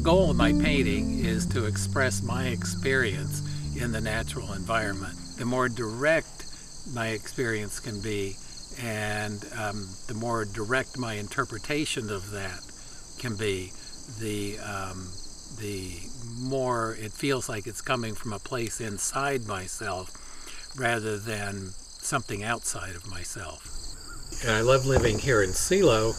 goal of my painting is to express my experience in the natural environment. The more direct my experience can be, and the more direct my interpretation of that can be, the more it feels like it's coming from a place inside myself rather than something outside of myself. And I love living here in Celo,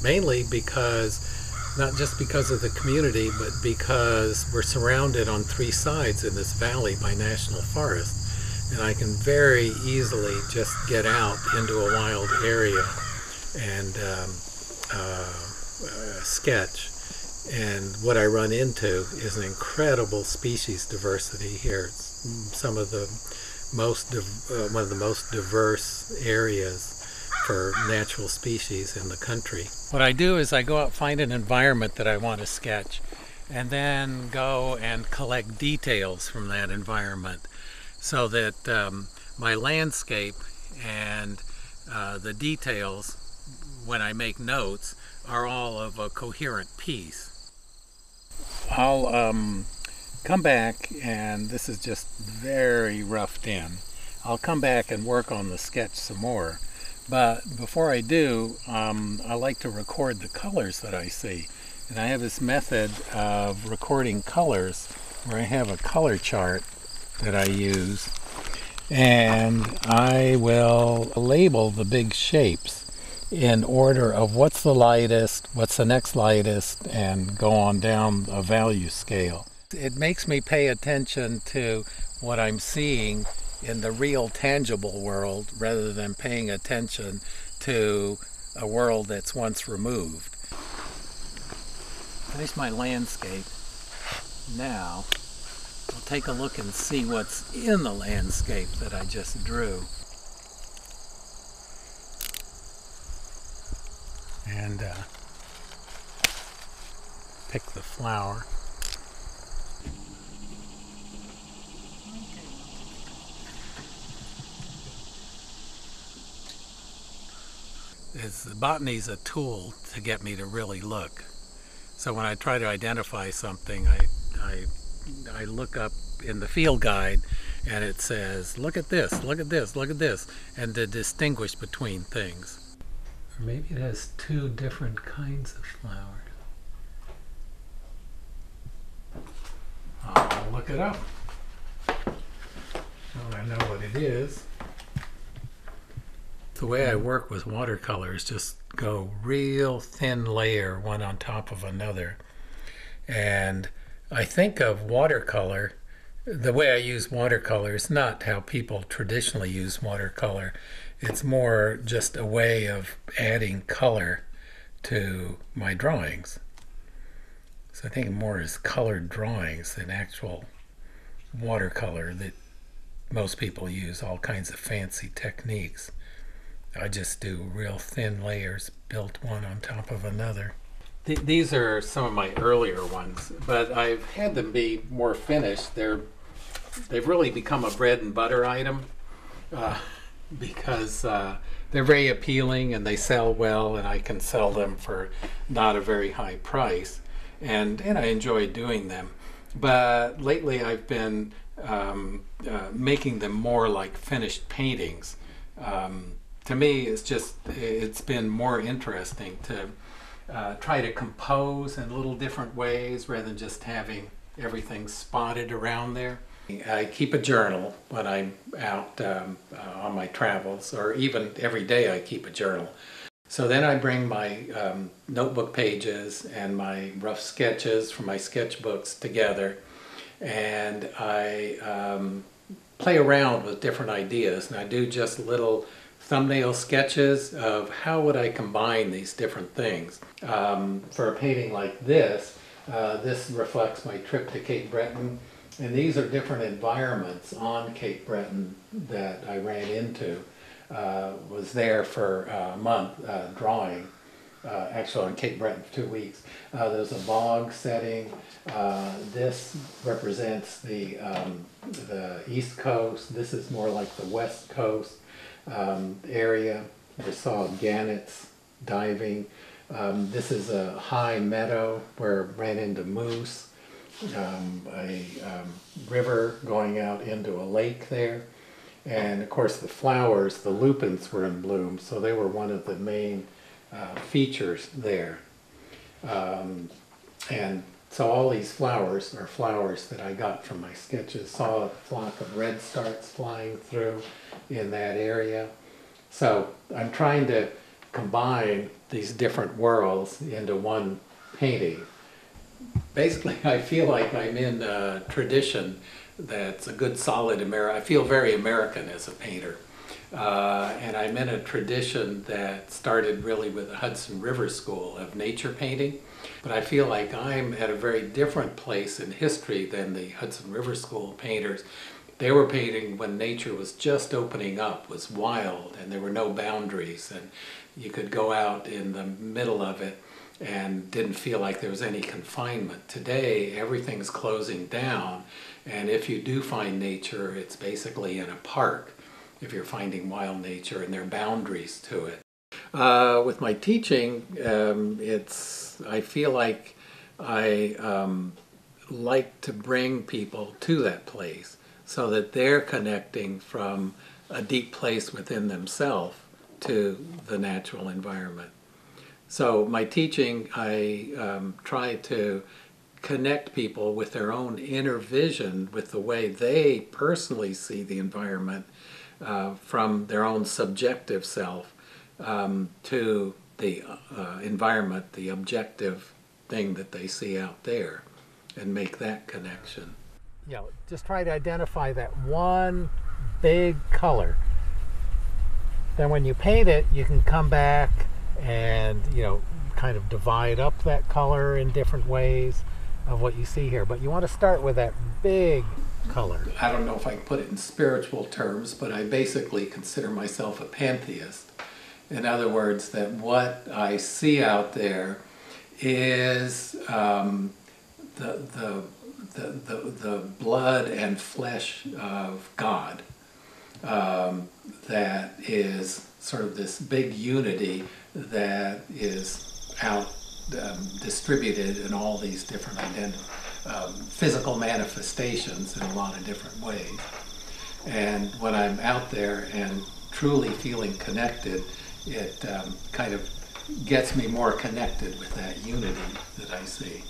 mainly because, not just because of the community, but because we're surrounded on three sides in this valley by national forest. And I can very easily just get out into a wild area and sketch. And what I run into is an incredible species diversity here. It's some of the one of the most diverse areas for natural species in the country. What I do is I go out, find an environment that I want to sketch, and then go and collect details from that environment so that my landscape and the details, when I make notes, are all of a coherent piece. I'll come back, and this is just very roughed in. I'll come back and work on the sketch some more. But before I do, I like to record the colors that I see. And I have this method of recording colors where I have a color chart that I use. And I will label the big shapes in order of what's the lightest, what's the next lightest, and go on down a value scale. It makes me pay attention to what I'm seeing in the real tangible world rather than paying attention to a world that's once removed. There's my landscape. Now I'll take a look and see what's in the landscape that I just drew. And pick the flower. Botany's a tool to get me to really look. So when I try to identify something, I look up in the field guide and it says, look at this, look at this, look at this, and to distinguish between things. Or maybe it has two different kinds of flowers. I'll look it up. Now I know what it is. The way I work with watercolor is just go real thin layer one on top of another. And I think of watercolor, the way I use watercolor is not how people traditionally use watercolor. It's more just a way of adding color to my drawings. So I think more as colored drawings than actual watercolor that most people use all kinds of fancy techniques. I just do real thin layers built one on top of another. These are some of my earlier ones, but I've had them be more finished. They've really become a bread and butter item because they're very appealing and they sell well, and I can sell them for not a very high price, and I enjoy doing them. But lately I've been making them more like finished paintings. To me, it's been more interesting to try to compose in little different ways rather than just having everything spotted around there. I keep a journal when I'm out on my travels, or even every day I keep a journal. So then I bring my notebook pages and my rough sketches from my sketchbooks together, and I play around with different ideas, and I do just little thumbnail sketches of how would I combine these different things. For a painting like this, this reflects my trip to Cape Breton, and these are different environments on Cape Breton that I ran into. Was there for a month drawing, actually on Cape Breton for 2 weeks. There's a bog setting. This represents the East Coast. This is more like the West Coast area. I saw gannets diving. This is a high meadow where I ran into moose, a river going out into a lake there. And of course the flowers, the lupins were in bloom, so they were one of the main features there. And so all these flowers are flowers that I got from my sketches. Saw a flock of redstarts flying through in that area. So I'm trying to combine these different worlds into one painting. Basically, I feel like I'm in a tradition that's a good solid I feel very American as a painter. And I'm in a tradition that started really with the Hudson River School of nature painting. But I feel like I'm at a very different place in history than the Hudson River School painters. They were painting when nature was just opening up, was wild, and there were no boundaries, and you could go out in the middle of it and didn't feel like there was any confinement. Today, everything's closing down, and if you do find nature, it's basically in a park if you're finding wild nature, and there are boundaries to it. With my teaching, I feel like I like to bring people to that place so that they're connecting from a deep place within themselves to the natural environment. So my teaching, I try to connect people with their own inner vision, with the way they personally see the environment from their own subjective self to the environment, the objective thing that they see out there, and make that connection. You know, just try to identify that one big color. Then when you paint it, you can come back and, you know, kind of divide up that color in different ways of what you see here. But you want to start with that big color. I don't know if I can put it in spiritual terms, but I basically consider myself a pantheist. In other words, that what I see out there is the blood and flesh of God. That is sort of this big unity that is out distributed in all these different physical manifestations in a lot of different ways. And when I'm out there and truly feeling connected, it kind of gets me more connected with that unity that I see.